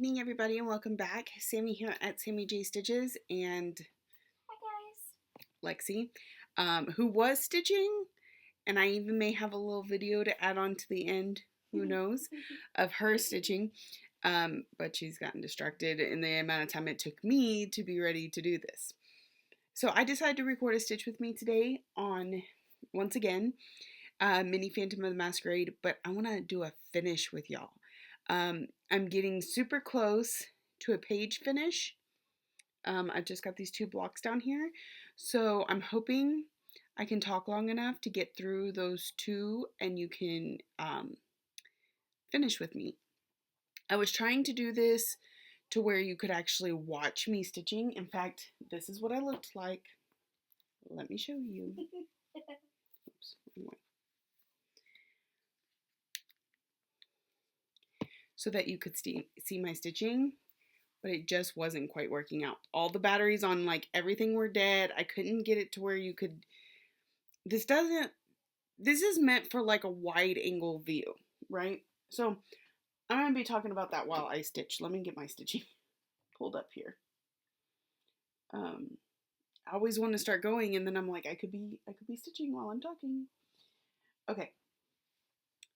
evening, everybody, and welcome back. Sammy here at Sammy J Stitches and Hi guys. Lexi, who was stitching, and I even may have a little video to add on to the end, who knows, of her stitching. But she's gotten distracted in the amount of time it took me to be ready to do this. So I decided to record a stitch with me today on, once again, Mini Phantom of the Masquerade, but I want to do a finish with y'all. I'm getting super close to a page finish. I've just got these two blocks down here, so I'm hoping I can talk long enough to get through those two and you can finish with me. I was trying to do this to where you could actually watch me stitching. In fact, this is what I looked like. Let me show you. Oops, anyway. So that you could see my stitching, but it just wasn't quite working out. All the batteries on like everything were dead. I couldn't get it to where you could, this is meant for like a wide angle view, right? So I'm going to be talking about that while I stitch. Let me get my stitching pulled up here. I always want to start going and then I'm like, I could be stitching while I'm talking. Okay.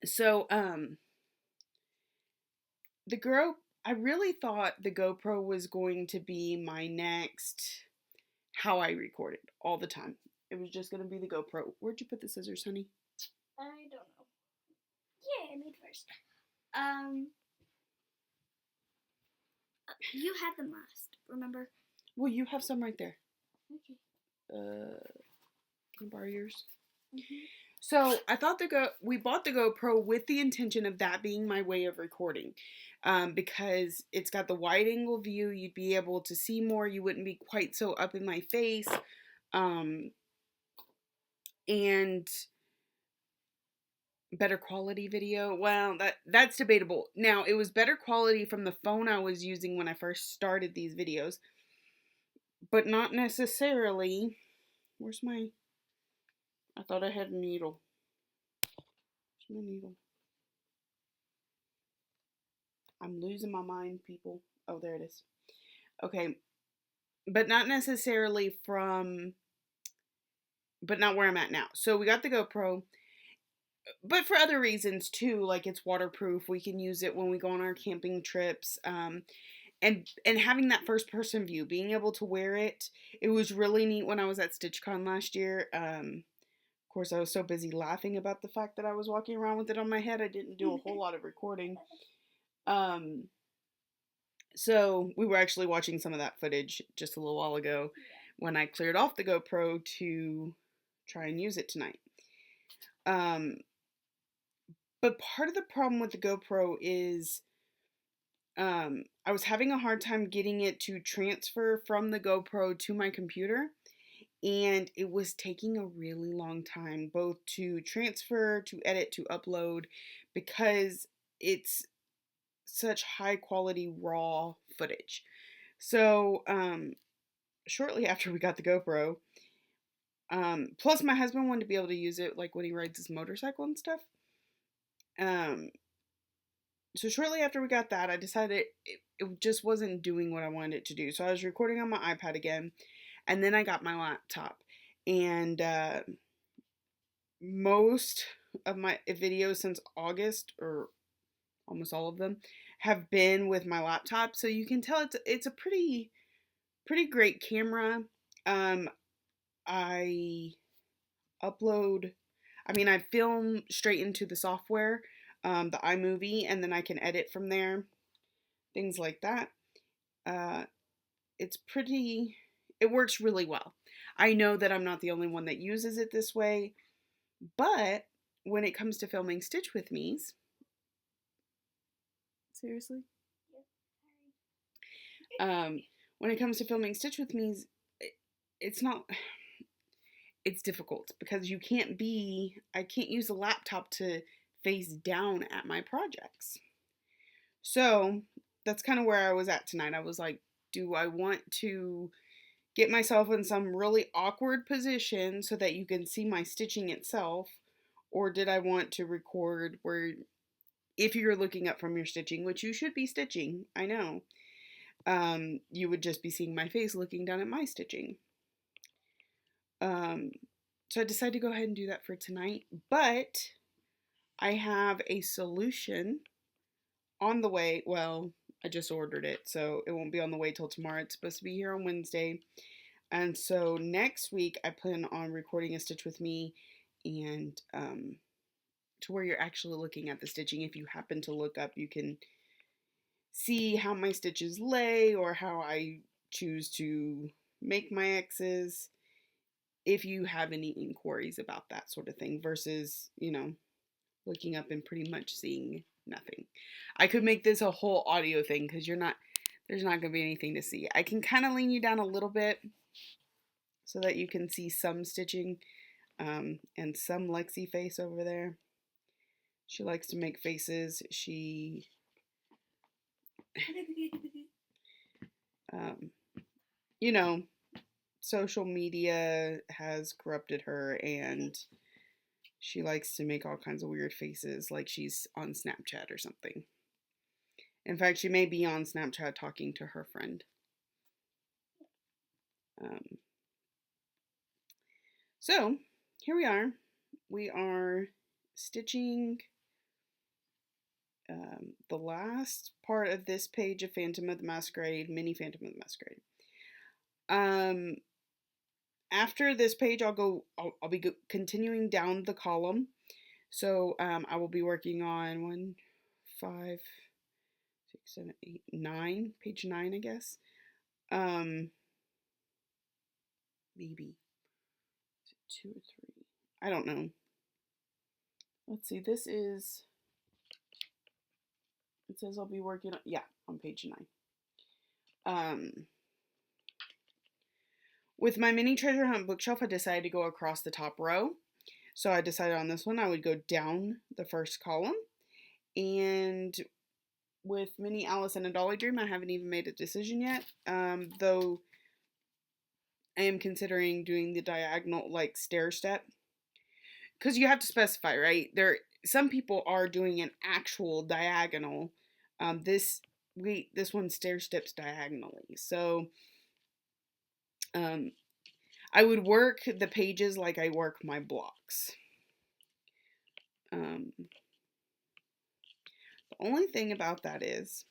So, I really thought the GoPro was going to be my next how I recorded all the time. It was just going to be the GoPro. Where'd you put the scissors, honey? I don't know. Yeah, I made first. You had them last, remember? Well, you have some right there. Okay. Can I borrow yours? Mm-hmm. So I thought we bought the GoPro with the intention of that being my way of recording, because it's got the wide angle view. You'd be able to see more. You wouldn't be quite so up in my face, and better quality video. Well, that's debatable. Now it was better quality from the phone I was using when I first started these videos, but not necessarily. Where's my? I thought I had a needle. Where's my needle? I'm losing my mind, people. Oh, there it is. Okay. But not necessarily but not where I'm at now. So we got the GoPro, but for other reasons too, like it's waterproof. We can use it when we go on our camping trips. And having that first person view, being able to wear it, it was really neat when I was at StitchCon last year. Of course, I was so busy laughing about the fact that I was walking around with it on my head, I didn't do a whole lot of recording. So we were actually watching some of that footage just a little while ago when I cleared off the GoPro to try and use it tonight. But part of the problem with the GoPro is I was having a hard time getting it to transfer from the GoPro to my computer, and it was taking a really long time both to transfer, to edit, to upload, because it's such high quality raw footage. So shortly after we got the GoPro, plus my husband wanted to be able to use it like when he rides his motorcycle and stuff. So shortly after we got that, I decided it just wasn't doing what I wanted it to do. So I was recording on my iPad again, and then I got my laptop, and most of my videos since August, or almost all of them, have been with my laptop. So you can tell it's a pretty great camera. I upload, I film straight into the software, the iMovie, and then I can edit from there, things like that. It's pretty, it works really well. I know that I'm not the only one that uses it this way, but when it comes to filming Stitch with Me's, seriously? When it comes to filming Stitch with Me's, it's not, it's difficult because I can't use a laptop to face down at my projects. So that's kind of where I was at tonight. I was like, do I want to get myself in some really awkward position so that you can see my stitching itself? Or did I want to record where if you're looking up from your stitching, which you should be stitching, I know, you would just be seeing my face looking down at my stitching. So I decided to go ahead and do that for tonight, but I have a solution on the way. Well, I just ordered it, so it won't be on the way till tomorrow. It's supposed to be here on Wednesday. And so next week, I plan on recording a stitch with me, and to where you're actually looking at the stitching. If you happen to look up, you can see how my stitches lay or how I choose to make my X's if you have any inquiries about that sort of thing versus, looking up and pretty much seeing nothing. I could make this a whole audio thing because there's not going to be anything to see. I can kind of lean you down a little bit so that you can see some stitching and some Lexi face over there. She likes to make faces. She, social media has corrupted her and she likes to make all kinds of weird faces like she's on Snapchat or something. In fact, she may be on Snapchat talking to her friend. So, here we are. We are stitching the last part of this page of Phantom of the Masquerade, mini Phantom of the Masquerade. After this page, I'll be continuing down the column. So I will be working on 1, 5, 6, 7, 8, 9, page 9, I guess. Maybe 2 or 3. I don't know. Let's see. This is. It says I'll be working on, on page 9. With my mini treasure hunt bookshelf, I decided to go across the top row. So I decided on this one I would go down the first column. And with Mini Alice and a Dolly Dream, I haven't even made a decision yet. Though I am considering doing the diagonal like stair step. Because you have to specify, right? Some people are doing an actual diagonal. This one stair steps diagonally. So I would work the pages like I work my blocks. The only thing about that is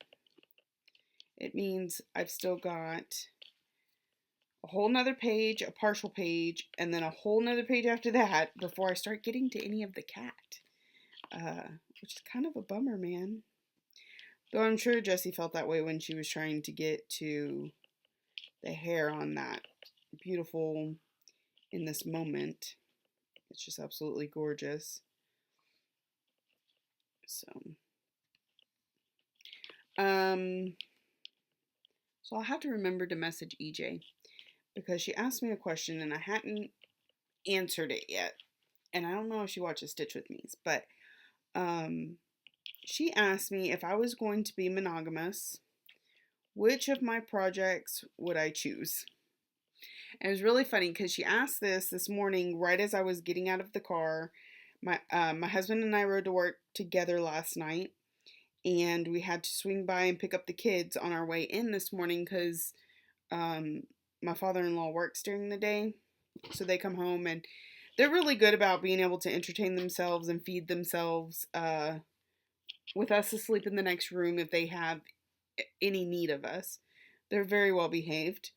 it means I've still got a whole nother page, a partial page, and then a whole nother page after that before I start getting to any of the cat. Which is kind of a bummer, man. Though I'm sure Jessie felt that way when she was trying to get to the hair on that beautiful In This Moment. It's just absolutely gorgeous. So I'll have to remember to message EJ because she asked me a question and I hadn't answered it yet. And I don't know if she watches Stitch With Me's, but she asked me if I was going to be monogamous, which of my projects would I choose? And it was really funny because she asked this morning right as I was getting out of the car. My husband and I rode to work together last night, and we had to swing by and pick up the kids on our way in this morning because my father-in-law works during the day, so they come home and they're really good about being able to entertain themselves and feed themselves with us asleep in the next room if they have any need of us. They're very well behaved.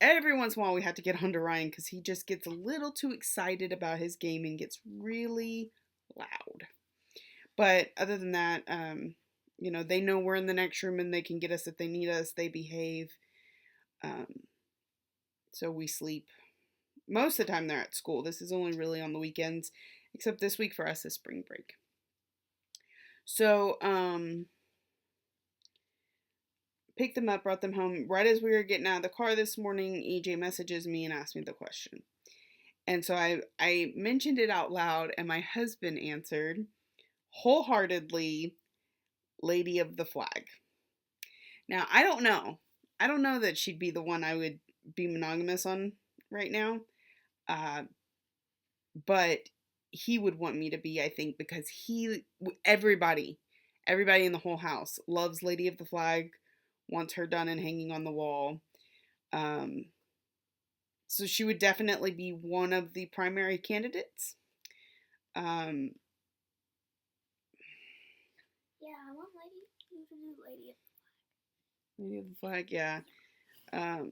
Every once in a while we have to get on to Ryan because he just gets a little too excited about his game and gets really loud. But other than that, they know we're in the next room and they can get us if they need us. They behave. So we sleep. Most of the time they're at school. This is only really on the weekends, except this week for us is spring break. So, picked them up, brought them home. Right as we were getting out of the car this morning, EJ messages me and asks me the question. And so I mentioned it out loud, and my husband answered wholeheartedly, Lady of the Flag. Now, I don't know. I don't know that she'd be the one I would be monogamous on right now. But he would want me to be, I think, because everybody in the whole house loves Lady of the Flag, wants her done and hanging on the wall. Um, so she would definitely be one of the primary candidates. Um, Yeah, I want you to do Lady of Lady of the Flag, yeah. Um,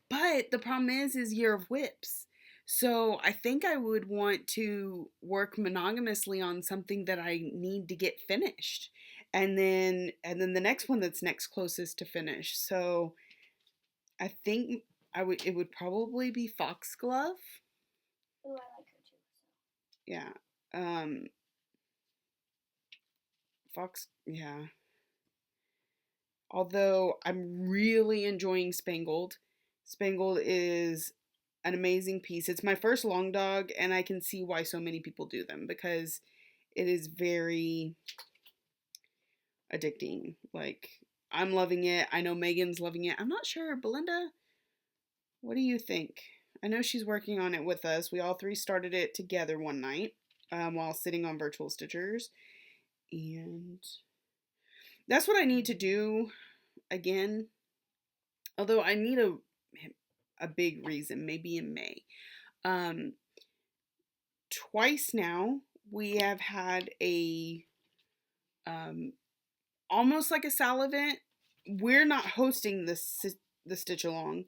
but the problem is Year of Whips. So I think I would want to work monogamously on something that I need to get finished. And then the next one that's next closest to finish. So I think it would probably be Foxglove. Oh, I like her too. Yeah. Um yeah. Although I'm really enjoying Spangled. Spangled is an amazing piece. It's my first long dog, and I can see why so many people do them because it is very addicting. Like, I'm loving it. I know Megan's loving it. I'm not sure. Belinda, what do you think? I know she's working on it with us. We all three started it together one night while sitting on virtual stitchers. And that's what I need to do again. Although I need a big reason, maybe in May. Um, Twice now we have had a almost like a Sal event. We're not hosting the stitch along,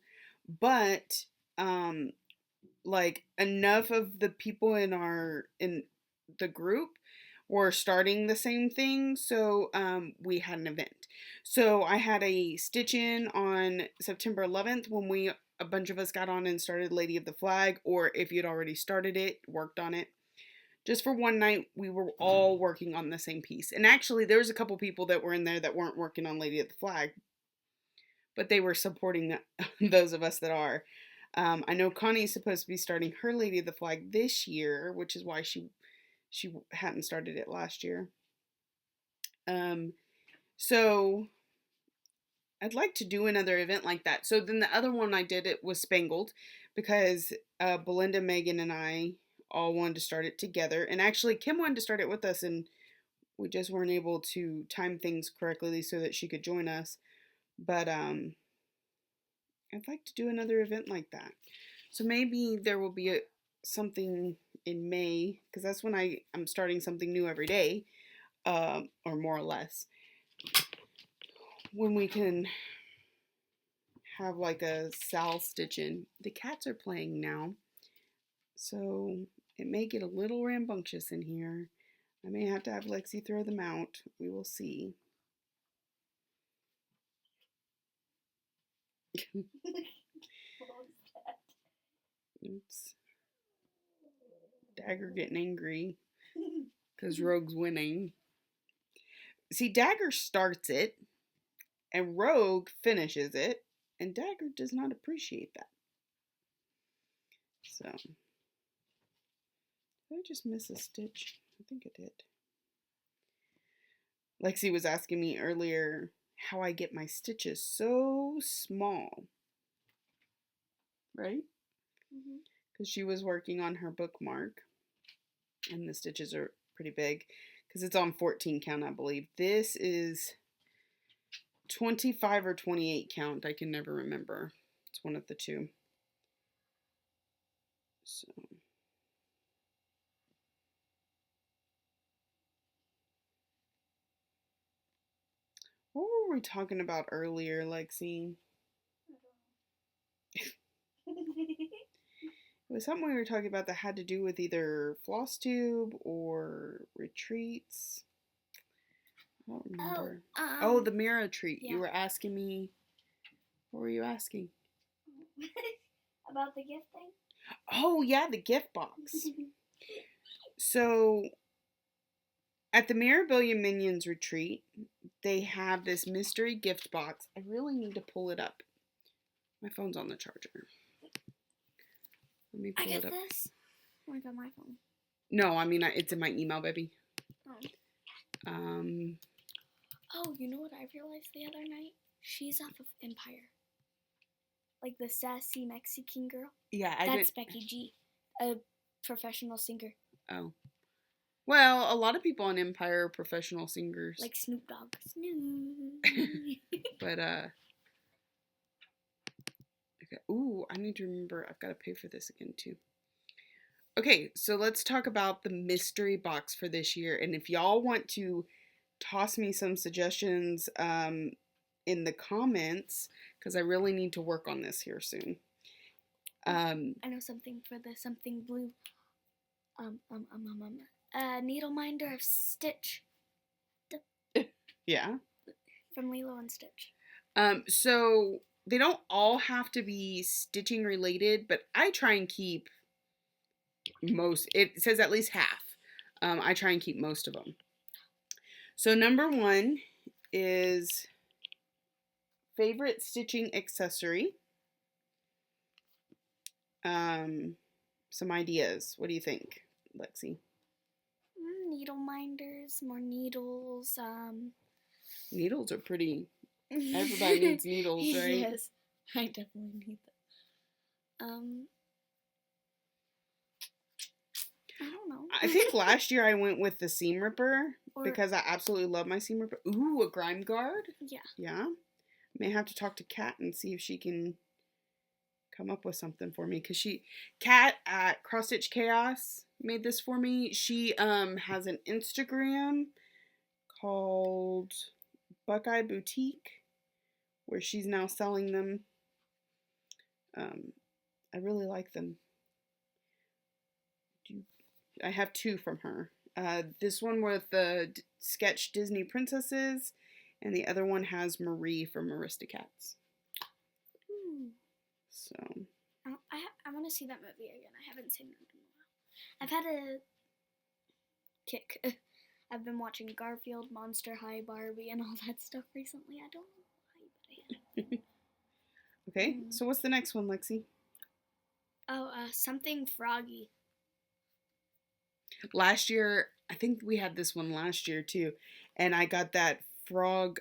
but like enough of the people in the group were starting the same thing, so we had an event. So I had a stitch in on September 11th when a bunch of us got on and started Lady of the Flag, or if you'd already started it, worked on it. Just for one night, we were all working on the same piece. And actually, there was a couple people that were in there that weren't working on Lady of the Flag, but they were supporting those of us that are. I know Connie's supposed to be starting her Lady of the Flag this year, which is why she hadn't started it last year. So I'd like to do another event like that. So then the other one I did it was Spangled because Belinda, Megan, and I all wanted to start it together. And actually, Kim wanted to start it with us, and we just weren't able to time things correctly so that she could join us. But I'd like to do another event like that. So maybe there will be something in May because that's when I'm starting something new every day, or more or less. When we can have like a Sal stitch in. The cats are playing now, so it may get a little rambunctious in here. I may have to have Lexi throw them out. We will see. Oops. Dagger getting angry because Rogue's winning. See, Dagger starts it, and Rogue finishes it, and Dagger does not appreciate that. So, did I just miss a stitch? I think I did. Lexi was asking me earlier how I get my stitches so small, right? Because she was working on her bookmark, and the stitches are pretty big because it's on 14 count, I believe. This is 25 or 28 count. I can never remember. It's one of the two. So. What were we talking about earlier, Lexi? It was something we were talking about that had to do with either floss tube or retreats. I don't remember. Oh, the Mira treat. Yeah. You were asking me. What were you asking? About the gift thing? Oh, yeah, the gift box. So, at the Mirabilia Minions retreat, they have this mystery gift box. I really need to pull it up. My phone's on the charger. Let me pull it up. This? Oh, I got my phone. No, I mean, it's in my email, baby. Oh. Oh, you know what I realized the other night? She's off of Empire. Like the sassy Mexican girl. Yeah, That's Becky G, a professional singer. Oh. Well, a lot of people on Empire are professional singers. Like Snoop Dogg. Snoop. But okay. Ooh, I need to remember I've got to pay for this again too. Okay, so let's talk about the mystery box for this year. And if y'all want to toss me some suggestions in the comments, because I really need to work on this here soon. I know something for the something blue. Needle minder of Stitch Yeah. from Lilo and Stitch. So they don't all have to be stitching related, but I try and keep most. It says at least half. I try and keep most of them. So number 1 is favorite stitching accessory. Some ideas. What do you think, Lexi? Needle minders, more needles. Needles are pretty. Everybody needs needles, right? Yes, I definitely need them. I don't know. I think last year I went with the seam ripper Or- because I absolutely love my seam ripper. Ooh, a grime guard. Yeah. Yeah. May have to talk to Kat and see if she can come up with something for me, because Kat at Cross Stitch Chaos made this for me. She has an Instagram called Buckeye Boutique where she's now selling them. I really like them. I have 2 from her. This one with the sketch Disney princesses, and the other one has Marie from Aristocats. Ooh. So I want to see that movie again. I haven't seen it in a while. I've had a kick. I've been watching Garfield, Monster High, Barbie, and all that stuff recently. I don't know why, but I have. Okay, so what's the next one, Lexi? Oh, something froggy. Last year, I think we had this one last year too, and I got that frog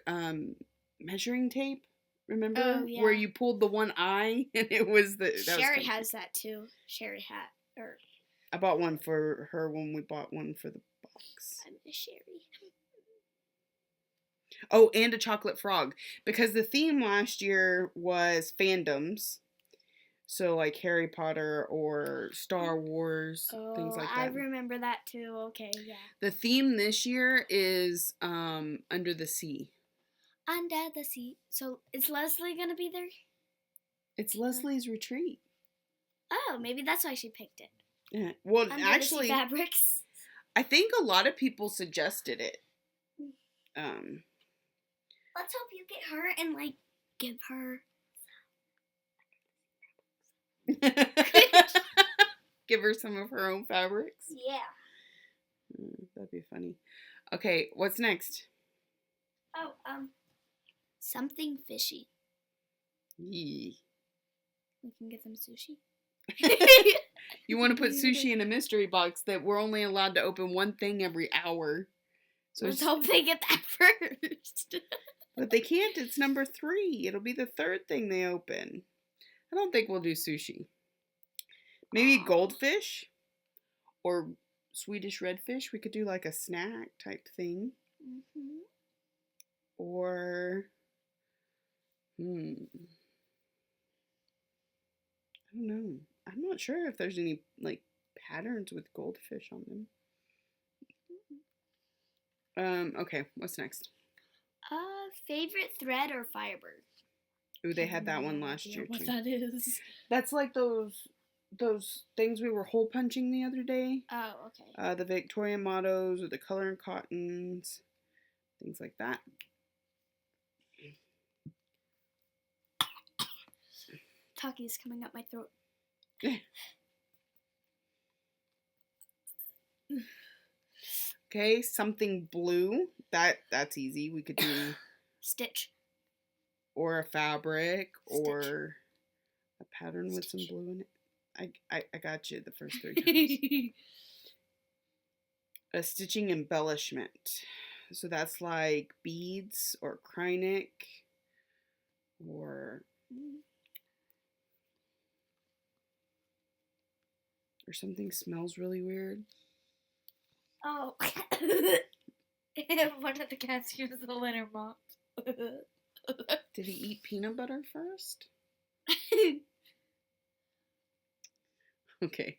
measuring tape. Remember? Oh, yeah. Where you pulled the one eye and it was the. Sherry has that too. Sherry hat. Or I bought one for her when we bought one for the box. I miss Sherry. Oh, and a chocolate frog, because the theme last year was fandoms. So like Harry Potter or Star Wars, things like that. I remember that too. Okay, yeah. The theme this year is Under the Sea. Under the Sea. So is Leslie gonna be there? It's Leslie's retreat. Oh, maybe that's why she picked it. Yeah. Well, Under actually, the Sea fabrics. I think a lot of people suggested it. Let's hope you get her and like give her. Give her some of her own fabrics. Yeah. That'd be funny. Okay, what's next? Oh, something fishy. Yee. We can get them sushi. You want to put sushi in a mystery box that we're only allowed to open one thing every hour. So let's hope they get that first. But they can't. It's number 3. It'll be the 3rd thing they open. I don't think we'll do sushi. Maybe goldfish or Swedish redfish. We could do like a snack type thing. Mm-hmm. Or, I don't know. I'm not sure if there's any like patterns with goldfish on them. Okay, what's next? Favorite thread or fiber? Ooh, they had that one last year what too. that is. That's like those things we were hole punching the other day. Oh, okay. The Victorian mottos or the color and cottons, things like that. Taki's coming up my throat. Okay, something blue. That's easy. We could do Stitch. Or a fabric, Stitch. or a pattern with some blue in it. I got you the first 3 times. A stitching embellishment. So that's like beads or Kreinik or something smells really weird. Oh. One of the cats used the litter box. Did he eat peanut butter first? Okay.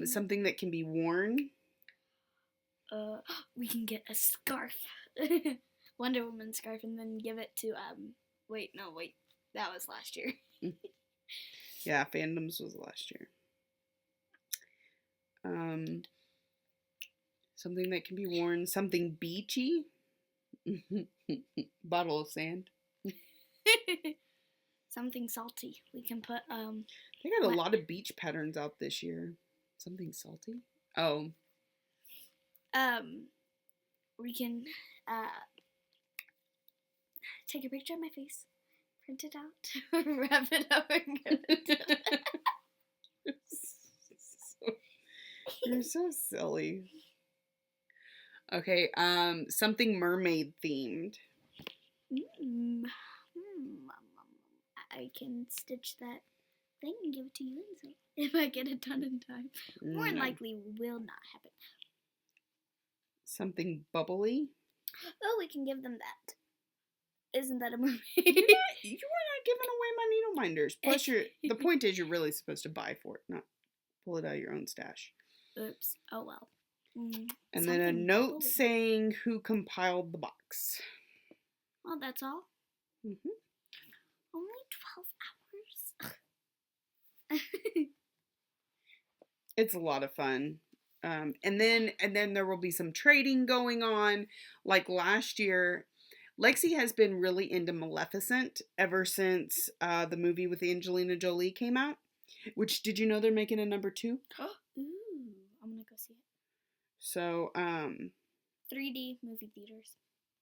Something that can be worn. We can get a scarf. Wonder Woman scarf and then give it to, wait, that was last year. Yeah, Fandoms was last year. Something that can be worn. Something beachy. Bottle of sand. Something salty. We can put, They got a lot of beach patterns out this year. Something salty? Oh. We can, take a picture of my face, print it out, wrap it up, and give it to You're so silly. Okay, something mermaid themed. I can stitch that thing and give it to you if I get it done in time. More than likely will not happen. Something bubbly. Oh, we can give them that. Isn't that a mermaid? You were not giving away my needle minders. Plus, the point is you're really supposed to buy for it, not pull it out of your own stash. Oops. Oh well. And then a note saying who compiled the box. Oh, that's all? Mm-hmm. Only 12 hours? It's a lot of fun. And then there will be some trading going on. Like last year, Lexi has been really into Maleficent ever since the movie with Angelina Jolie came out. Which, did you know they're making a number 2? Ooh, I'm gonna go see it. So, 3D movie theaters.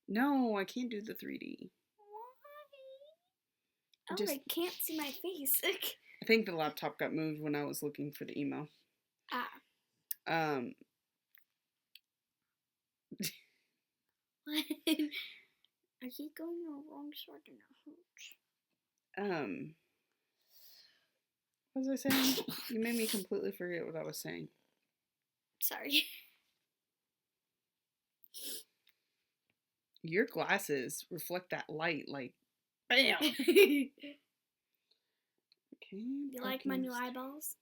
No, I can't do the 3D. Why? Oh, I can't see my face. I think the laptop got moved when I was looking for the email. What? I keep going the wrong side and it hurts. What was I saying? You made me completely forget what I was saying. Sorry. Your glasses reflect that light like bam. Okay. You like my new eyeballs?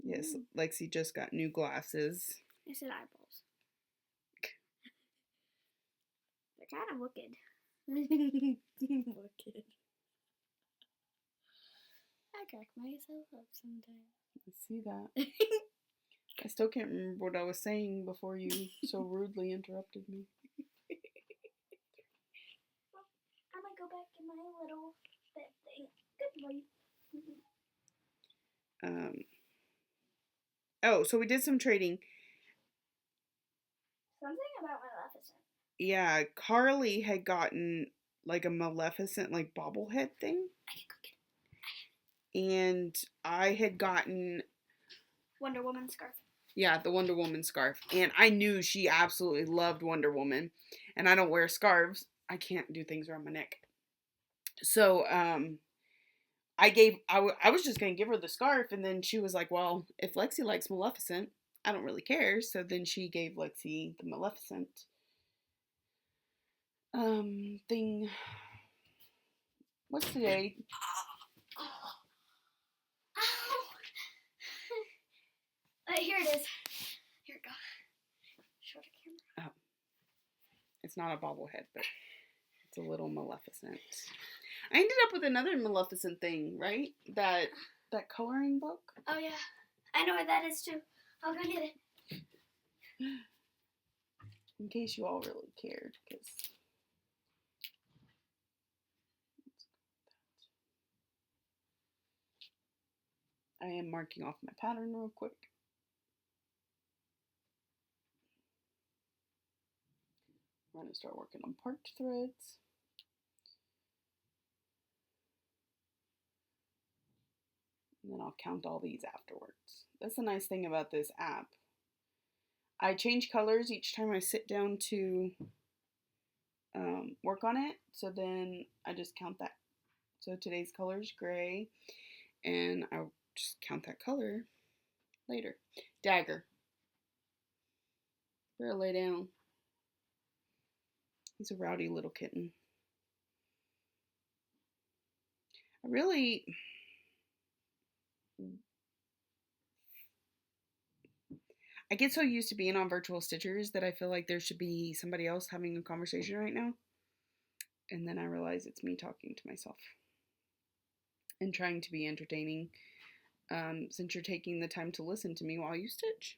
Yes, Lexi just got new glasses. I said eyeballs. They're kind of wicked. Wicked. I crack myself up sometimes. I see that. I still can't remember what I was saying before you so rudely interrupted me. Well, I'm gonna go back in my little bed thing. Good boy. Oh, so we did some trading. Something about Maleficent. Yeah, Carly had gotten like a Maleficent like bobblehead thing. I can cook it. And I had gotten Wonder Woman scarf. Yeah, the Wonder Woman scarf. And I knew she absolutely loved Wonder Woman. And I don't wear scarves. I can't do things around my neck. So, I was just going to give her the scarf. And then she was like, well, if Lexi likes Maleficent, I don't really care. So then she gave Lexi the Maleficent thing. What's today? Here it is. Here we go. Show the camera. Oh. It's not a bobblehead, but it's a little Maleficent. I ended up with another Maleficent thing, right? That coloring book. Oh yeah, I know where that is too. I'll go get it. In case you all really cared, because I am marking off my pattern real quick. I'm going to start working on part threads. And then I'll count all these afterwards. That's the nice thing about this app. I change colors each time I sit down to work on it. So then I just count that. So today's color is gray. And I'll just count that color later. Dagger. Better lay down. He's a rowdy little kitten. I get so used to being on virtual stitchers that I feel like there should be somebody else having a conversation right now. And then I realize it's me talking to myself and trying to be entertaining, since you're taking the time to listen to me while you stitch.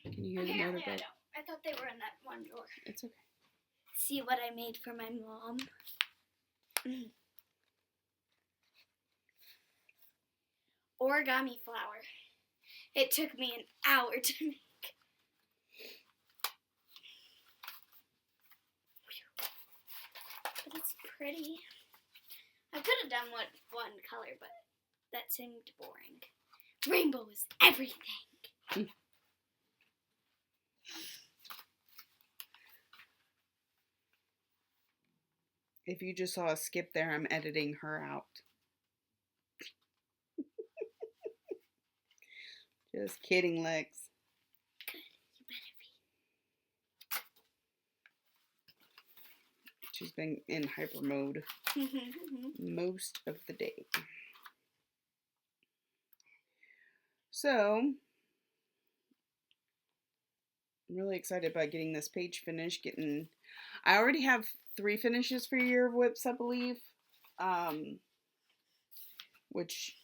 Can you hear the motor go? I thought they were in that one drawer. It's okay. See what I made for my mom. Origami flower. It took me an hour to make. But it's pretty. I could have done one color, but that seemed boring. Rainbow is everything. If you just saw a skip there, I'm editing her out. Just kidding, Lex. Good, you better be. She's been in hyper mode most of the day. So, I'm really excited about getting this page finished. I already have 3 finishes for Year of Whips, I believe. Which,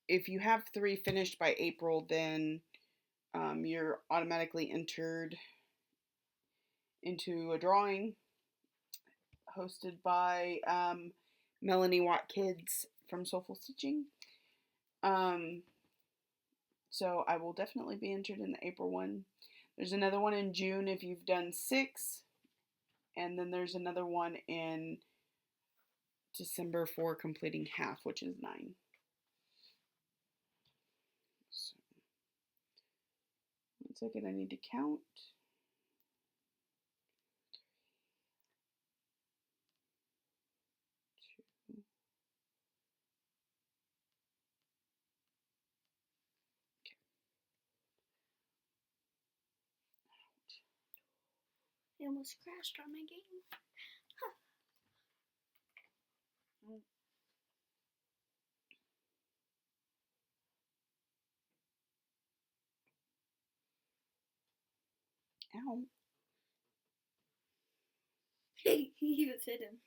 if you have 3 finished by April, then you're automatically entered into a drawing hosted by Melanie Watt Kids from Soulful Stitching. So I will definitely be entered in the April one. There's another one in June if you've done 6. And then there's another one in December for completing half, which is 9. So, 1 second, I need to count. 2. I almost crashed on my game. Huh. Ow. He was hidden.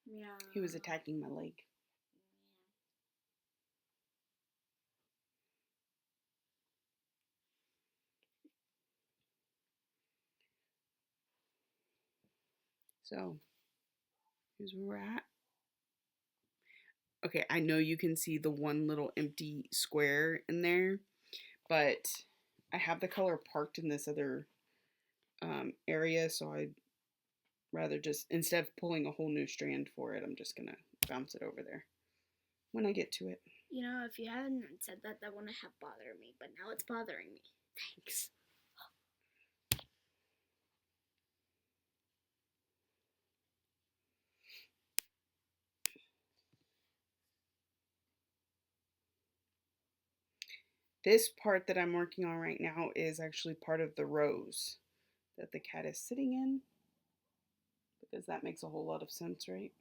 Yeah. He was attacking my leg. So, here's where we're at. Okay, I know you can see the one little empty square in there, but I have the color parked in this other area, so I'd rather just, instead of pulling a whole new strand for it, I'm just going to bounce it over there when I get to it. You know, if you hadn't said that, that wouldn't have bothered me, but now it's bothering me. Thanks. This part that I'm working on right now is actually part of the rose that the cat is sitting in, because that makes a whole lot of sense, right?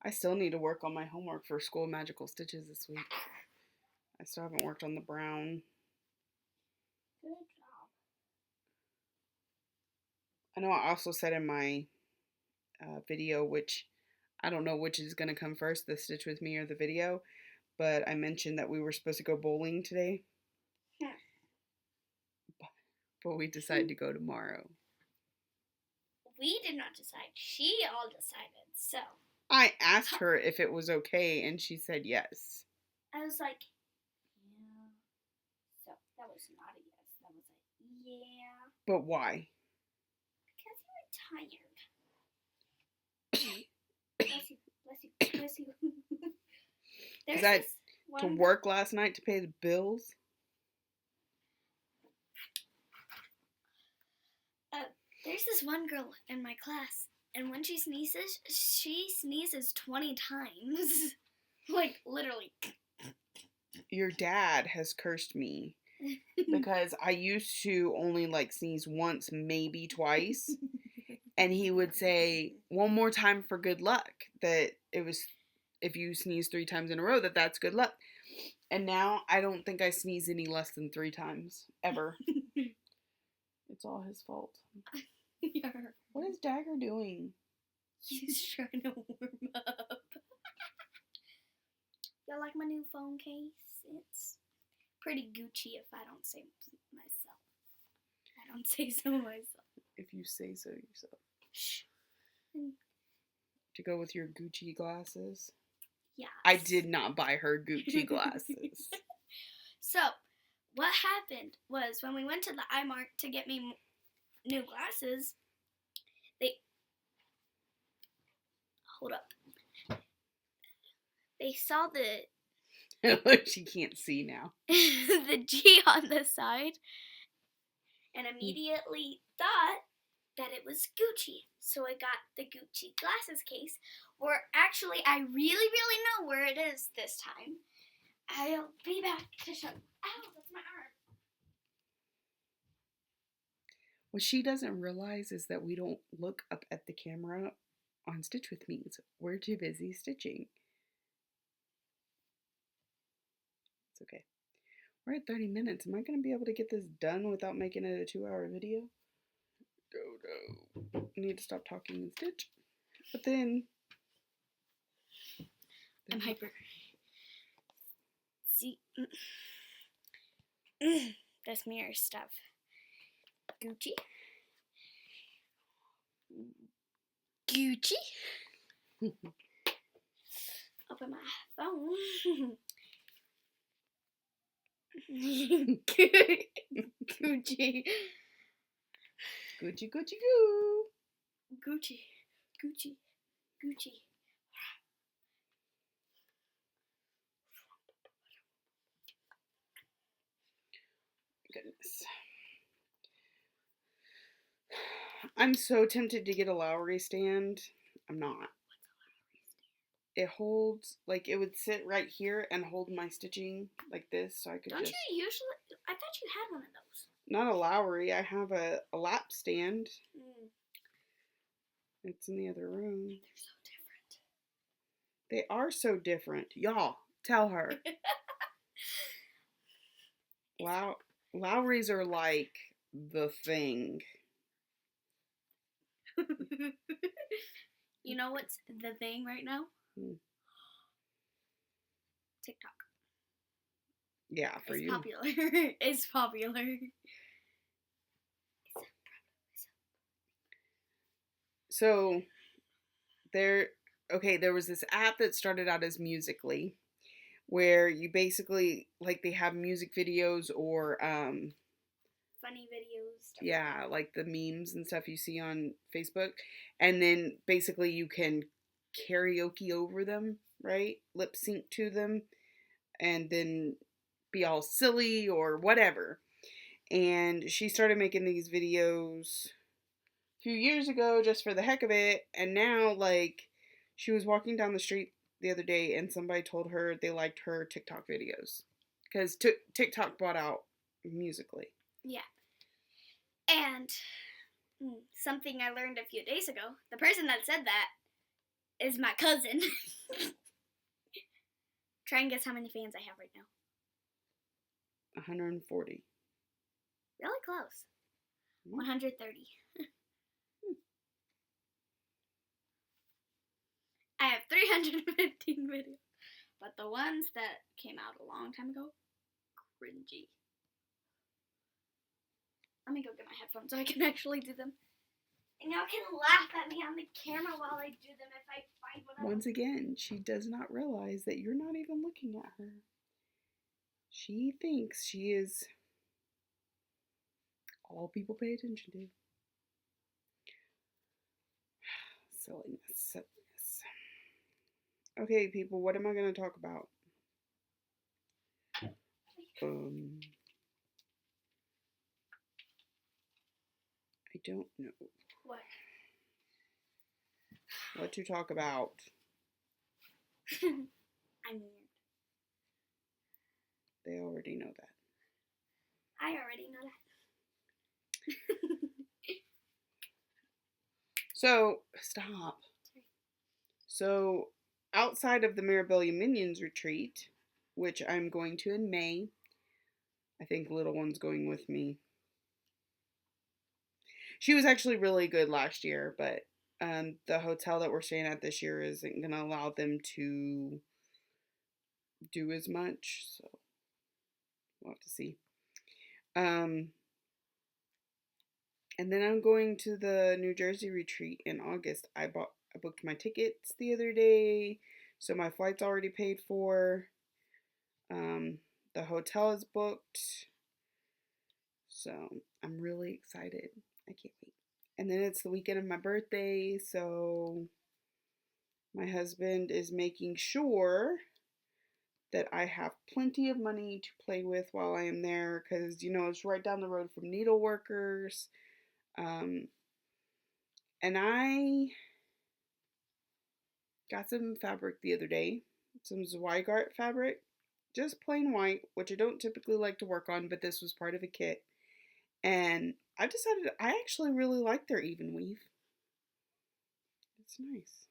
I still need to work on my homework for School of Magical Stitches this week. I still haven't worked on the brown. Good job. I know I also said in my video, which I don't know which is going to come first, the Stitch With Me or the video, but I mentioned that we were supposed to go bowling today. Yeah. But we decided to go tomorrow. We did not decide. She all decided, so. I asked her if it was okay, and she said yes. I was like, yeah. So, that was not a yes. That was a yeah. But why? Because you were tired. Bless you, bless you, bless you. Is that to work last night to pay the bills? There's this one girl in my class, and when she sneezes 20 times. Like, literally. Your dad has cursed me because I used to only like sneeze once, maybe twice. And he would say one more time for good luck, that it was if you sneeze 3 times in a row that's good luck. And now I don't think I sneeze any less than 3 times ever. It's all his fault. What is Dagger doing? He's trying to warm up. You like my new phone case? It's pretty Gucci if I don't say myself. I don't say so myself. If you say so yourself. Shh. To go with your Gucci glasses? Yeah. I did not buy her Gucci glasses. So, what happened was when we went to the iMart to get me new glasses, hold up. They saw Look, she can't see now. the G on the side and immediately thought that it was Gucci. So I got the Gucci glasses case, where actually I really know where it is this time. I'll be back to show you. Ow, that's my arm. What she doesn't realize is that we don't look up at the camera on Stitch With Me. We're too busy stitching. It's okay. We're at 30 minutes. Am I going to be able to get this done without making it a 2-hour video? No. I need to stop talking and stitch. But then I'm hyper. See? This mirror stuff. Gucci. Open my phone. Gucci. Gucci, Gucci, goo. Gucci. Goodness. I'm so tempted to get a Lowry stand. I'm not. It holds, like, it would sit right here and hold my stitching like this, so I could Don't just... you usually... I thought you had one of those. Not a Lowry. I have a lap stand. It's in the other room. They're so different. They are so different. Y'all, tell her. Lowrys are like the thing. You know what's the thing right now? TikTok. Yeah, for you. Popular. It's popular. So, there was this app that started out as Musical.ly, where you basically, like, they have music videos or, funny videos. Yeah, like the memes and stuff you see on Facebook. And then basically you can karaoke over them, right? Lip sync to them. And then be all silly or whatever. And she started making these videos a few years ago just for the heck of it. And now, like, she was walking down the street the other day and somebody told her they liked her TikTok videos. Because TikTok bought out Musical.ly. Yeah. And something I learned a few days ago, the person that said that is my cousin. Try and guess how many fans I have right now. 140. Really close. 130. I have 315 videos. But the ones that came out a long time ago, cringy. Let me go get my headphones so I can actually do them. And y'all can laugh at me on the camera while I do them if I find one. Once again, she does not realize that you're not even looking at her. She thinks she is all people pay attention to. Silliness. Okay, people, what am I going to talk about? I don't know. What to talk about. I'm weird. They already know that. I already know that. So, stop. Sorry. So, outside of the Mirabilia Minions retreat, which I'm going to in May, I think little one's going with me. She was actually really good last year, but the hotel that we're staying at this year isn't going to allow them to do as much, so we'll have to see. And then I'm going to the New Jersey retreat in August. I booked my tickets the other day, so my flight's already paid for. The hotel is booked, so I'm really excited. I can't wait. And then it's the weekend of my birthday, so my husband is making sure that I have plenty of money to play with while I am there, because it's right down the road from Needleworkers. And I got some fabric the other day, some Zweigart fabric, just plain white, which I don't typically like to work on, but this was part of a kit. And I decided I actually really like their even weave. It's nice.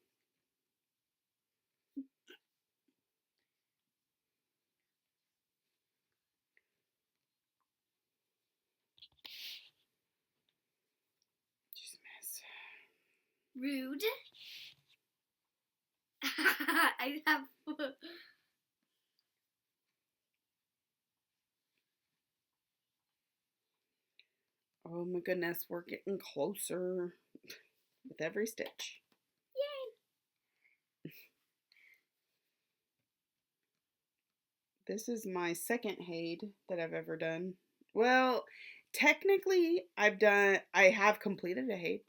Just a mess. Rude. I have. Oh my goodness, we're getting closer with every stitch. Yay! This is my second Haid that I've ever done. Well, technically, I have completed a Haid,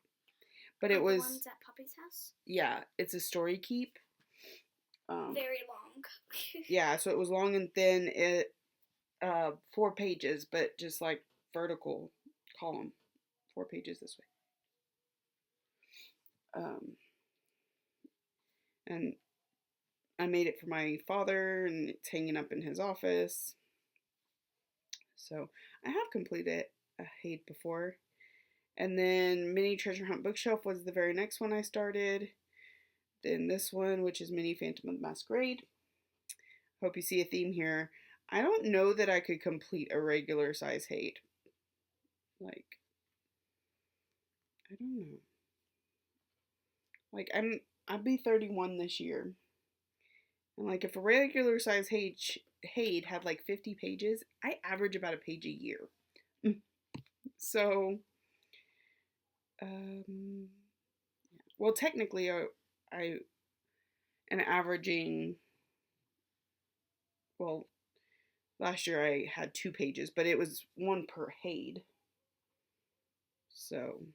but it was the ones at Poppy's house. Yeah, it's a story keep. Very long. Yeah, so it was long and thin. It 4 pages, but just like vertical column, 4 pages this way. And I made it for my father, and it's hanging up in his office. So I have completed a Haid before. And then Mini Treasure Hunt Bookshelf was the very next one I started. Then this one, which is Mini Phantom of the Masquerade. Hope you see a theme here. I don't know that I could complete a regular size Haid. Like, I don't know. Like, I'll be 31 this year. And like, if a regular size Haid had like 50 pages, I average about a page a year. So, well, technically, I am averaging. Well, last year I had 2 pages, but it was 1 per Haid. So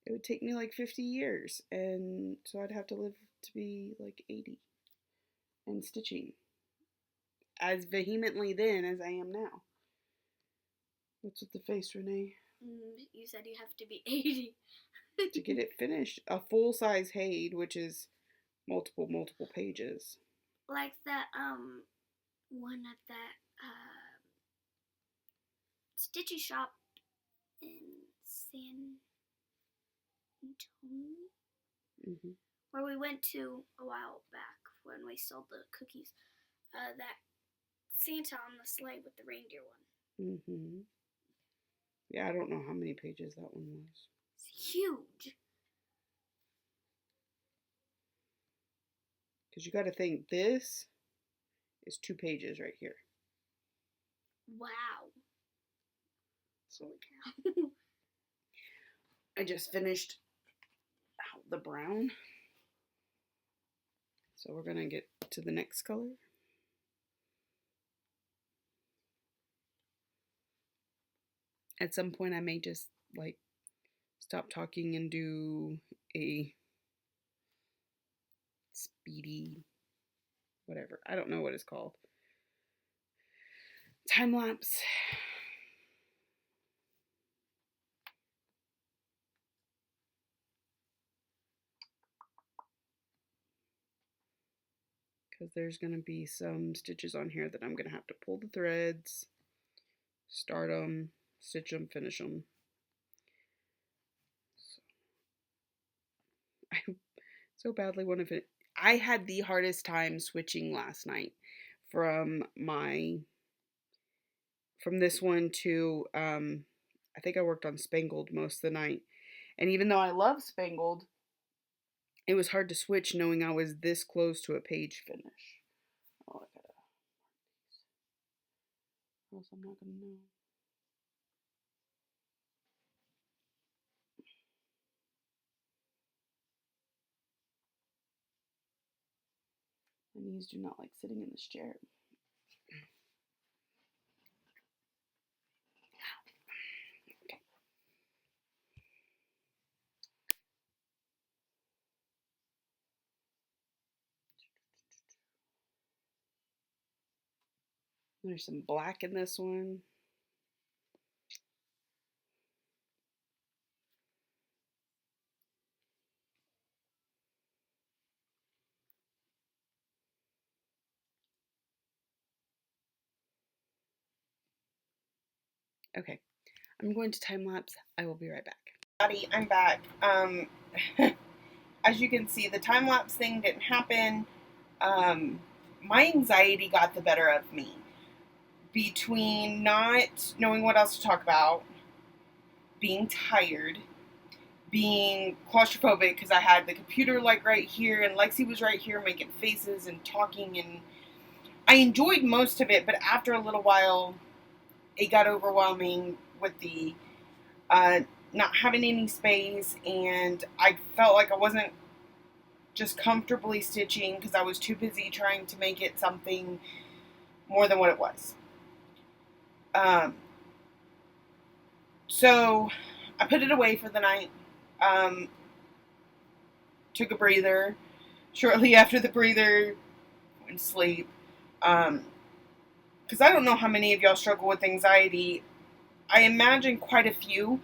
it would take me like 50 years, and so I'd have to live to be like 80 and stitching as vehemently then as I am now. What's with the face, Renee? You said you have to be 80. To get it finished. A full-size Haid, which is multiple pages. Like that, one at that, Stitchy shop in San Antonio, where we went to a while back when we sold the cookies. That Santa on the sleigh with the reindeer one. Yeah, I don't know how many pages that one was. It's huge. Because you got to think, this is 2 pages right here. Wow. Holy cow. I just finished the brown. So we're going to get to the next color. At some point I may just like stop talking and do a speedy whatever. I don't know what it's called. Time lapse. because there's going to be some stitches on here that I'm going to have to pull the threads, start them, stitch them, finish them. I so badly want to finish. I had the hardest time switching last night from this one to I think I worked on Spangled most of the night. And even though I love Spangled, it was hard to switch knowing I was this close to a page finish. Oh, I gotta, or else I'm not gonna know. My knees do not like sitting in this chair. Okay. There's some black in this one. Okay, I'm going to time lapse. I will be right back. I'm back. As you can see, the time lapse thing didn't happen. My anxiety got the better of me between not knowing what else to talk about, being tired, being claustrophobic because I had the computer like right here and Lexi was right here making faces and talking, and I enjoyed most of it, but after a little while it got overwhelming with the not having any space, and I felt like I wasn't just comfortably stitching because I was too busy trying to make it something more than what it was. So I put it away for the night, took a breather. Shortly after the breather, went to sleep. Because I don't know how many of y'all struggle with anxiety. I imagine quite a few,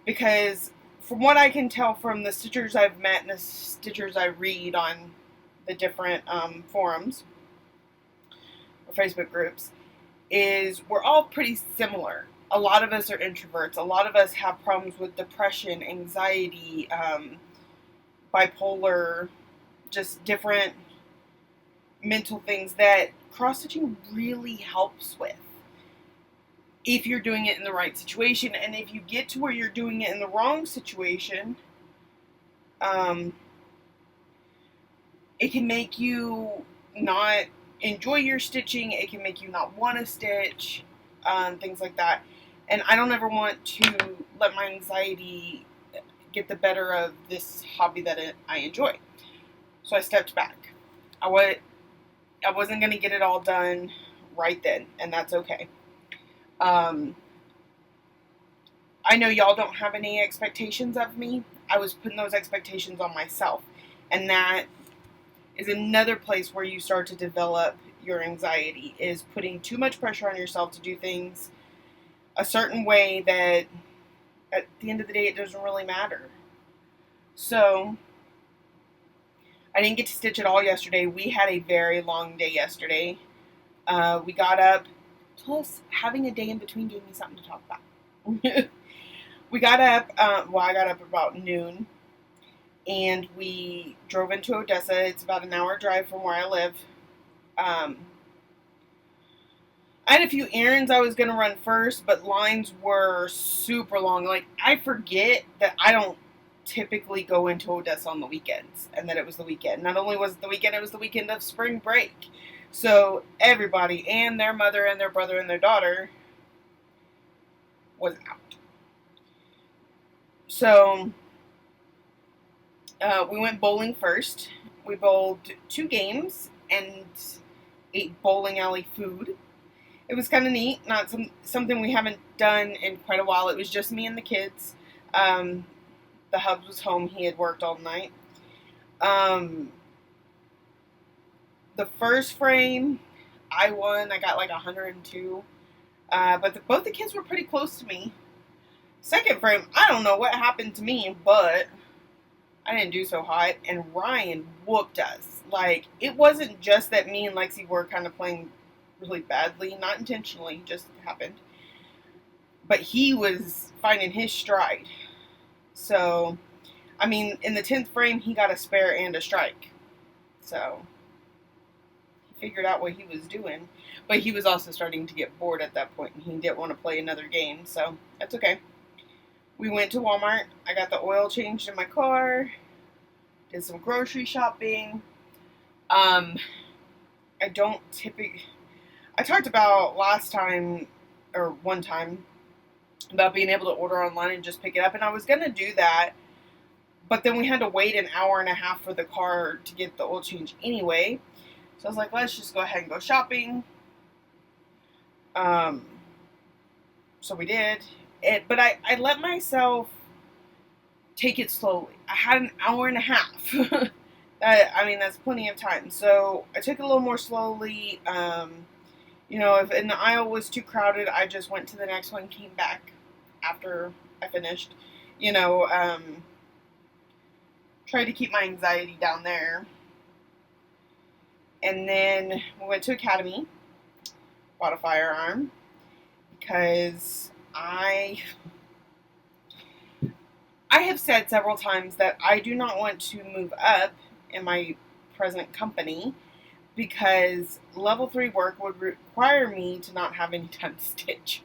because from what I can tell from the stitchers I've met and the stitchers I read on the different forums or Facebook groups, is we're all pretty similar. A lot of us are introverts. A lot of us have problems with depression, anxiety, bipolar, just different mental things that cross-stitching really helps with if you're doing it in the right situation. And if you get to where you're doing it in the wrong situation, it can make you not enjoy your stitching. It can make you not want to stitch, things like that. And I don't ever want to let my anxiety get the better of this hobby that I enjoy. So I stepped back. I wasn't going to get it all done right then, and that's okay. I know y'all don't have any expectations of me. I was putting those expectations on myself, and that is another place where you start to develop your anxiety, is putting too much pressure on yourself to do things a certain way that at the end of the day it doesn't really matter. So I didn't get to stitch it all yesterday. We had a very long day yesterday. We got up, plus having a day in between gave me something to talk about. We got up, I got up about noon, and we drove into Odessa. It's about an hour drive from where I live. I had a few errands I was going to run first, but lines were super long. Like, I forget that I don't typically go into Odessa on the weekends, and that it was the weekend. Not only was it the weekend, it was the weekend of spring break. So everybody and their mother and their brother and their daughter was out. So we went bowling first. We bowled 2 games and ate bowling alley food. It was kind of neat. Not something we haven't done in quite a while. It was just me and the kids. The hubs was home. He had worked all night. The first frame, I won. I got like 102. But both the kids were pretty close to me. Second frame, I don't know what happened to me, but I didn't do so hot, and Ryan whooped us. Like, it wasn't just that me and Lexi were kind of playing really badly, not intentionally, just happened. But he was finding his stride. So, I mean, in the 10th frame, he got a spare and a strike. So, he figured out what he was doing. But he was also starting to get bored at that point, and he didn't want to play another game. So, that's okay. We went to Walmart. I got the oil changed in my car. Did some grocery shopping. I don't typically. I talked about last time, or one time, about being able to order online and just pick it up, and I was gonna do that, but then we had to wait an hour and a half for the car to get the oil change anyway. So I was like, let's just go ahead and go shopping. So we did it, but I let myself take it slowly. I had an hour and a half. I mean, that's plenty of time. So I took it a little more slowly. If in the aisle was too crowded, I just went to the next one, came back after I finished. Tried to keep my anxiety down there. And then we went to Academy, bought a firearm, because I have said several times that I do not want to move up in my present company because level 3 work would require me to not have any time to stitch.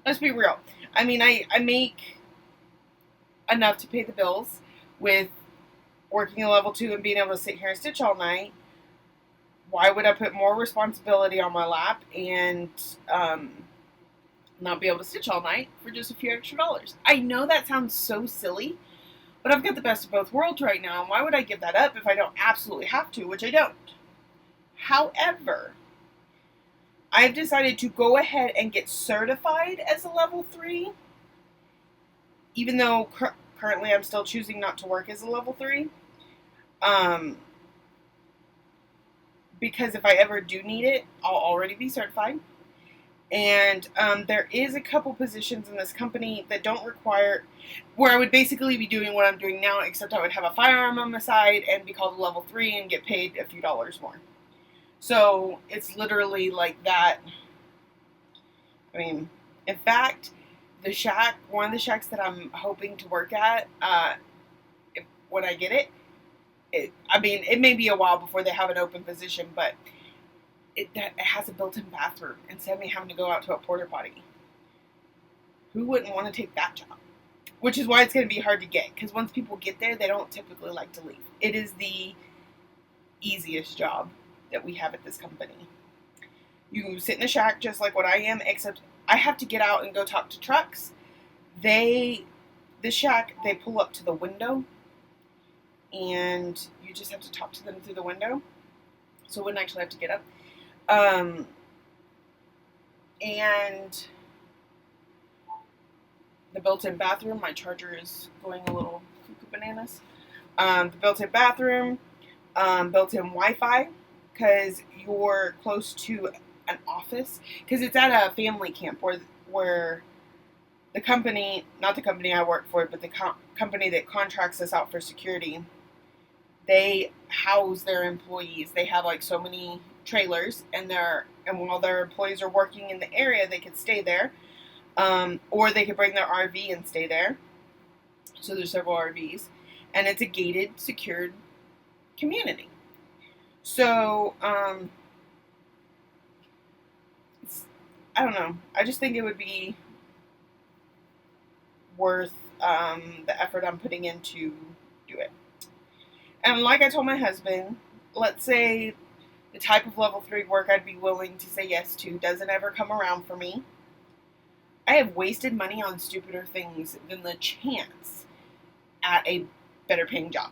Let's be real. I mean, I make enough to pay the bills with working a level 2 and being able to sit here and stitch all night. Why would I put more responsibility on my lap and not be able to stitch all night for just a few extra dollars? I know that sounds so silly, but I've got the best of both worlds right now, and why would I give that up if I don't absolutely have to, which I don't. However, I've decided to go ahead and get certified as a level 3, even though currently I'm still choosing not to work as a level 3. Because if I ever do need it, I'll already be certified. And there is a couple positions in this company that don't require, where I would basically be doing what I'm doing now, except I would have a firearm on my side and be called a level 3 and get paid a few dollars more. So it's literally like that. I mean, in fact, one of the shacks that I'm hoping to work at, when I get it, it may be a while before they have an open position, but it has a built-in bathroom instead of me having to go out to a porta potty. Who wouldn't want to take that job? Which is why it's going to be hard to get, because once people get there, they don't typically like to leave. It is the easiest job that we have at this company. You sit in a shack just like what I am, except I have to get out and go talk to trucks. The shack, they pull up to the window, and you just have to talk to them through the window. So I wouldn't actually have to get up. And the built-in bathroom, my charger is going a little cuckoo bananas. The built-in bathroom, built-in Wi-Fi, because you're close to an office, because it's at a family camp where the company, not the company I work for, but the company that contracts us out for security, they house their employees. They have like so many trailers, and while their employees are working in the area, they could stay there, or they could bring their RV and stay there. So there's several RVs, and it's a gated, secured community. So I don't know. I just think it would be worth the effort I'm putting in to do it. And like I told my husband, let's say the type of level 3 work I'd be willing to say yes to doesn't ever come around for me. I have wasted money on stupider things than the chance at a better paying job,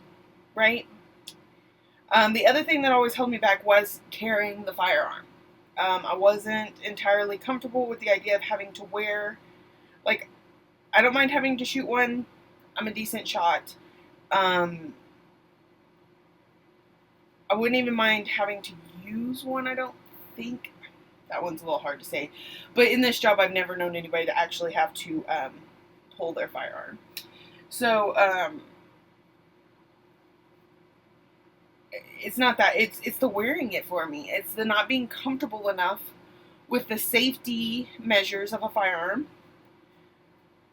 right? The other thing that always held me back was carrying the firearm. I wasn't entirely comfortable with the idea of having to wear, I don't mind having to shoot one. I'm a decent shot. I wouldn't even mind having to use one, I don't think. That one's a little hard to say. But in this job, I've never known anybody to actually have to pull their firearm. So, it's not that. It's the wearing it for me. It's the not being comfortable enough with the safety measures of a firearm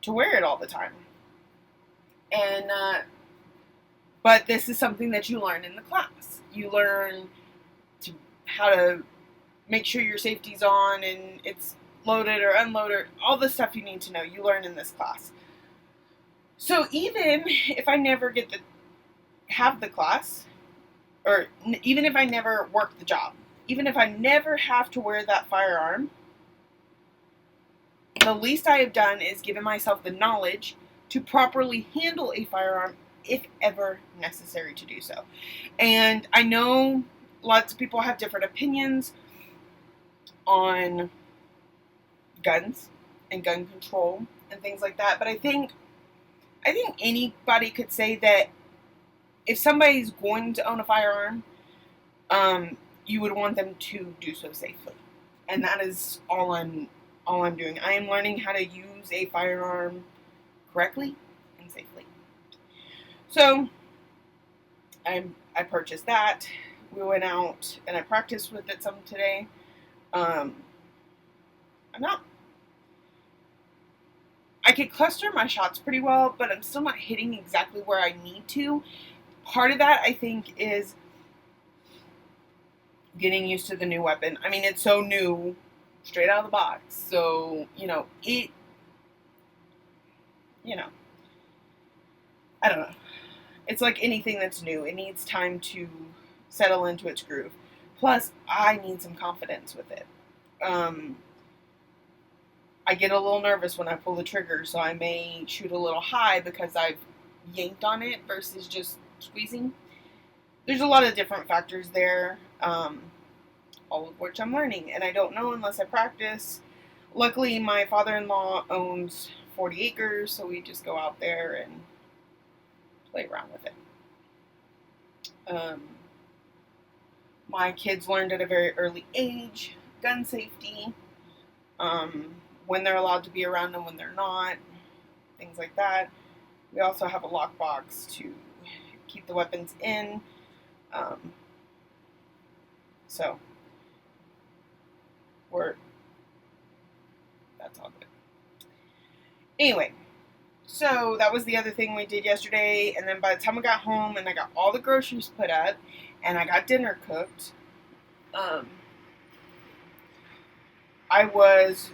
to wear it all the time. And but this is something that you learn in the class. You learn how to make sure your safety's on and it's loaded or unloaded. All the stuff you need to know, you learn in this class. So even if I never get to have the class, or even if I never work the job, even if I never have to wear that firearm, the least I have done is given myself the knowledge to properly handle a firearm if ever necessary to do so. And I know lots of people have different opinions on guns and gun control and things like that, but I think anybody could say that if somebody's going to own a firearm, you would want them to do so safely, and that is all I'm doing. I am learning how to use a firearm correctly and safely. So I purchased that. We went out and I practiced with it some today. I could cluster my shots pretty well, but I'm still not hitting exactly where I need to. Part of that, I think, is getting used to the new weapon. I mean, it's so new, straight out of the box. So, I don't know. It's like anything that's new. It needs time to settle into its groove. Plus, I need some confidence with it. I get a little nervous when I pull the trigger, so I may shoot a little high because I've yanked on it versus just squeezing. There's a lot of different factors there, all of which I'm learning, and I don't know unless I practice. Luckily, my father-in-law owns 40 acres, so we just go out there and play around with it. My kids learned at a very early age gun safety, when they're allowed to be around them, when they're not, things like that. We also have a lockbox to keep the weapons in. So that's all good. Anyway, so that was the other thing we did yesterday, and then by the time I got home and I got all the groceries put up and I got dinner cooked, I was,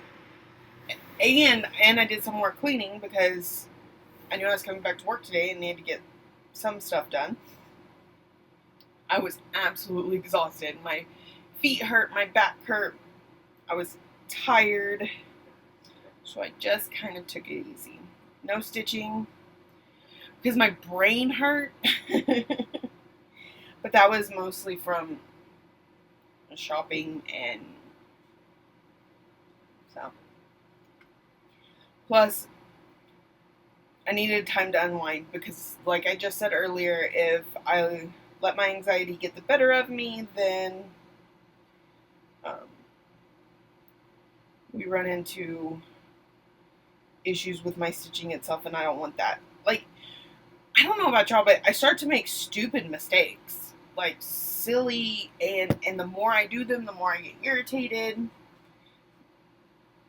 and I did some more cleaning because I knew I was coming back to work today and needed to get some stuff done. I was absolutely exhausted. My feet hurt, my back hurt, I was tired, so I just kind of took it easy. No stitching, because my brain hurt, but that was mostly from shopping, and so. Plus, I needed time to unwind because, like I just said earlier, if I let my anxiety get the better of me, then we run into issues with my stitching itself, and I don't want that. Like, I don't know about y'all, but I start to make stupid mistakes, like silly, and the more I do them, the more I get irritated,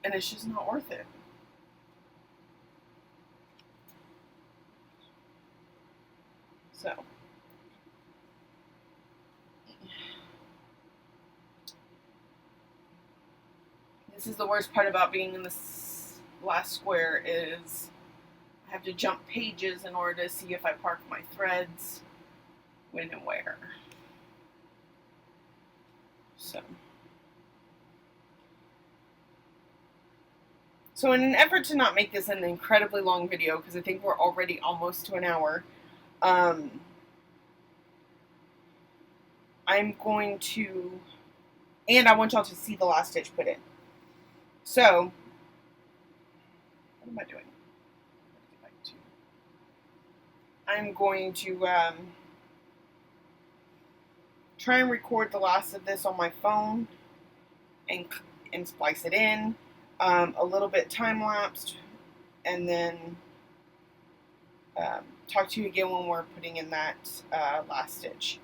and it's just not worth it. So, this is the worst part about being in this last square is I have to jump pages in order to see if I park my threads when and where. So in an effort to not make this an incredibly long video, because I think we're already almost to an hour, I'm going to, and I want y'all to see the last stitch put in. So, what am I doing? I'm going to try and record the last of this on my phone and splice it in, a little bit time-lapsed, and then talk to you again when we're putting in that last stitch.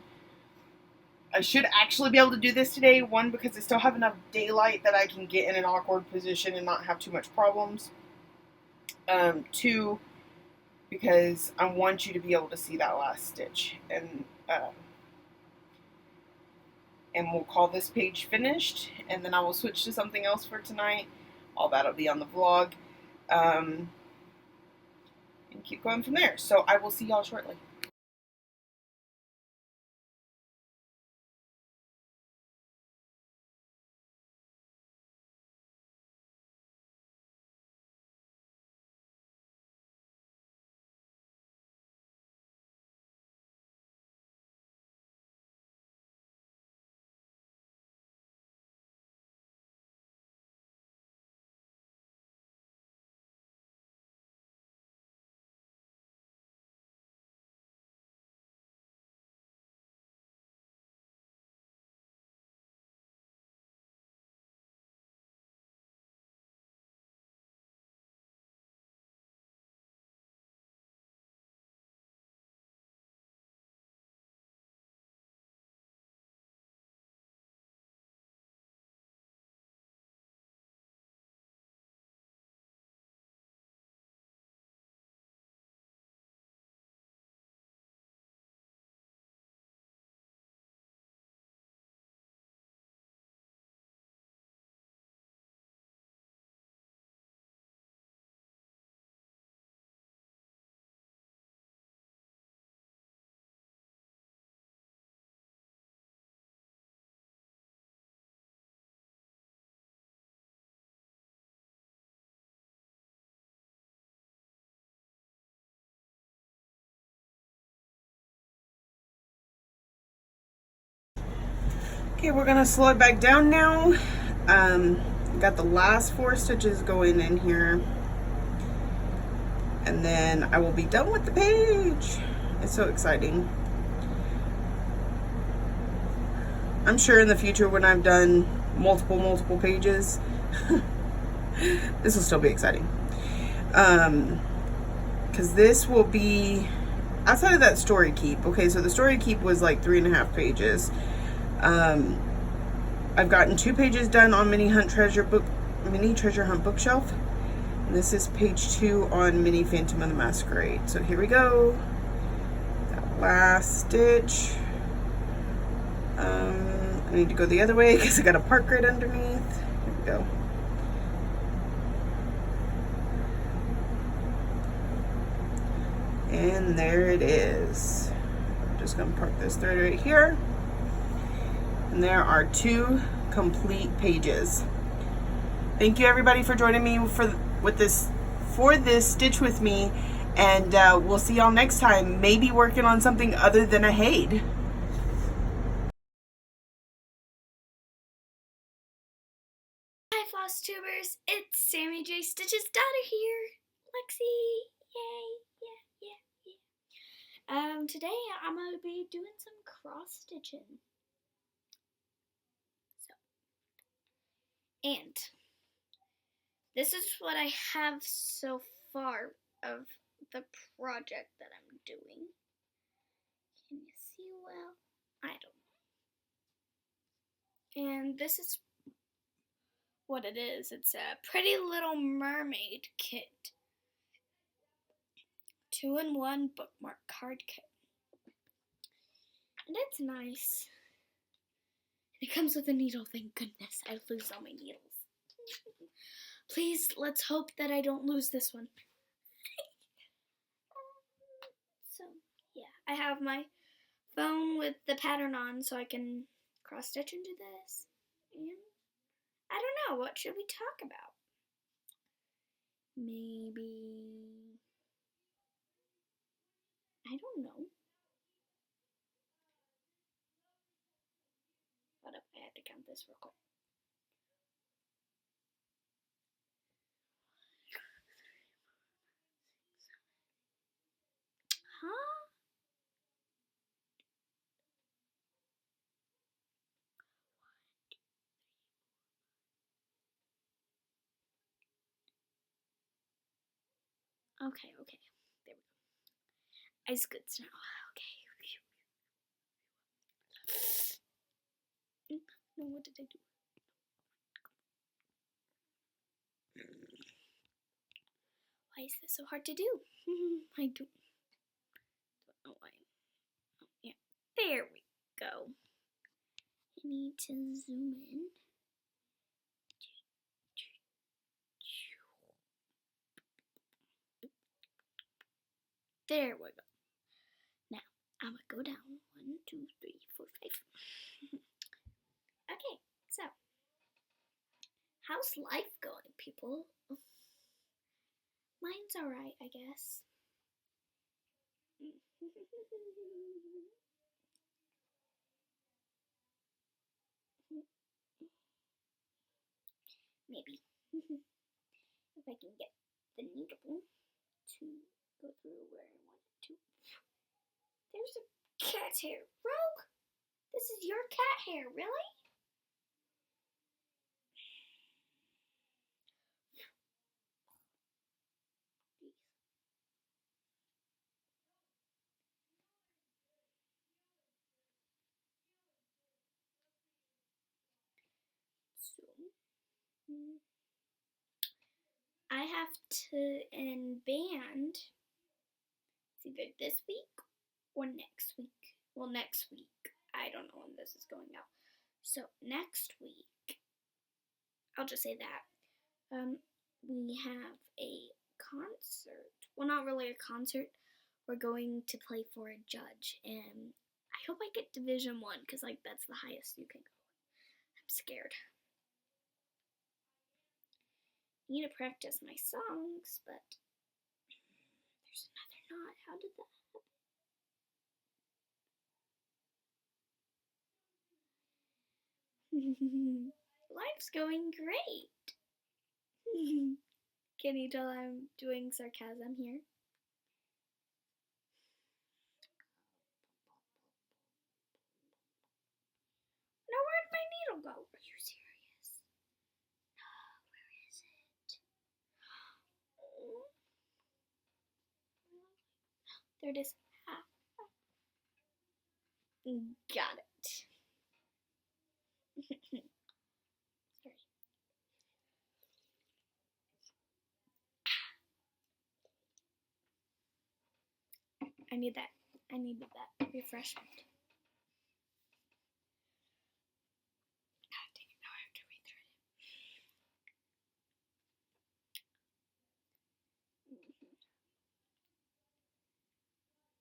I should actually be able to do this today. One, because I still have enough daylight that I can get in an awkward position and not have too much problems. Two, because I want you to be able to see that last stitch. And we'll call this page finished, and then I will switch to something else for tonight. All that'll be on the vlog. And keep going from there. So I will see y'all shortly. Okay, we're gonna slow it back down now. Got the last 4 stitches going in here, and then I will be done with the page. It's so exciting. I'm sure in the future when I've done multiple pages, this will still be exciting. Because this will be outside of that story keep. Okay, so the story keep was like 3.5 pages. I've gotten 2 pages done on Mini Treasure Hunt bookshelf. And this is page 2 on Mini Phantom of the Masquerade. So here we go. That last stitch. I need to go the other way because I got a park grid underneath. Here we go. And there it is. I'm just gonna park this thread right here. And there are 2 complete pages. Thank you everybody for joining me for this stitch with me, and we'll see y'all next time. Maybe working on something other than a Haid. Hi Floss Tubers, it's Sammy J Stitch's daughter here, Lexi. Yay! Yeah. Today I'm gonna be doing some cross stitching. And this is what I have so far of the project that I'm doing. Can you see well? I don't know. And this is what it is. It's a Pretty Little Mermaid kit. 2-in-1 bookmark card kit. And it's nice. It comes with a needle, thank goodness. I lose all my needles. Please, let's hope that I don't lose this one. So, yeah, I have my phone with the pattern on so I can cross stitch into this. And I don't know, what should we talk about? Maybe, I don't know. Hold up, I have to count this real quick. Huh? Okay. There we go. Ice goods now. Okay. No, what did I do? Why is this so hard to do? I don't know why. Oh, yeah, there we go. I need to zoom in. There we go. Now, I'm gonna go down. 1, 2, 3, 4, 5. Okay, so how's life going, people? Mine's alright, I guess. Maybe. If I can get the needle to go through where I want it to. There's a cat's hair. Rogue, this is your cat hair, really? So, I have to end band. It's either this week or next week. Well, next week. I don't know when this is going out. So next week, I'll just say that, we have a concert. Well, not really a concert. We're going to play for a judge, and I hope I get Division 1, because, like, that's the highest you can go. I'm scared. I need to practice my songs, but there's another knot. How did that happen? Life's going great. Can you tell I'm doing sarcasm here? Now where'd my needle go? Are you serious? No, where is it? There it is. Got it. Sorry. I needed that refreshment. God dang it, now I have to rethread it.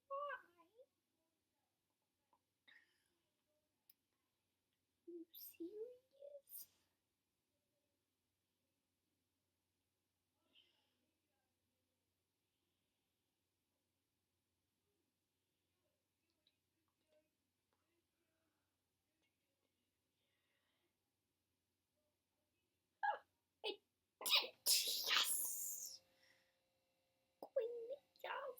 Why? Are you serious? I did it! Yes! Queen, yes!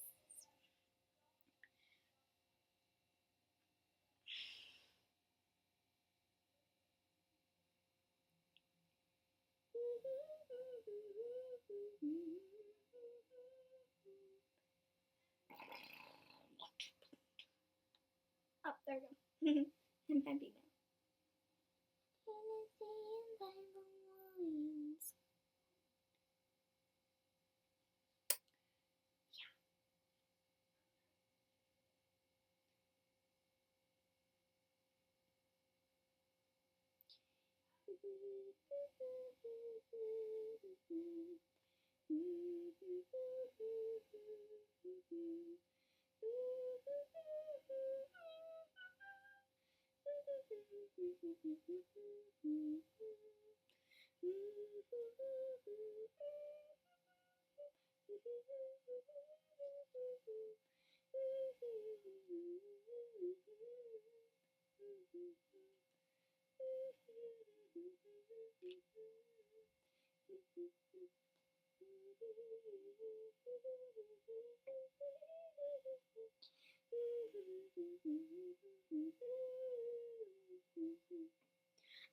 Oh, there we go. I'm happy now.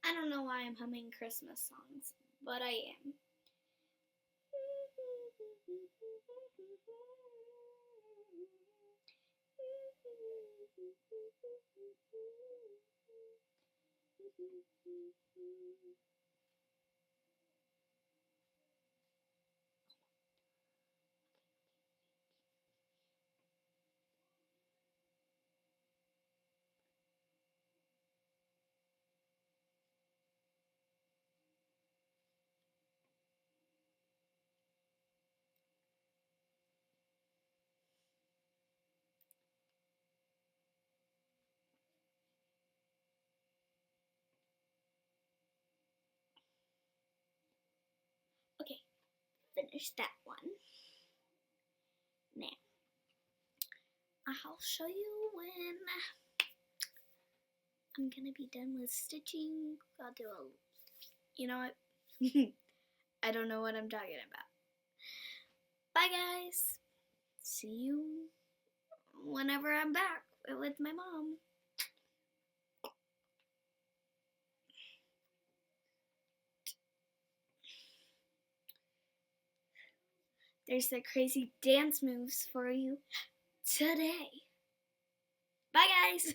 I don't know why I'm humming Christmas songs, but I am. Okay, finish that one. Now, I'll show you when I'm gonna be done with stitching. I'll do a, you know what? I don't know what I'm talking about. Bye guys. See you whenever I'm back with my mom. There's the crazy dance moves for you today. Bye guys.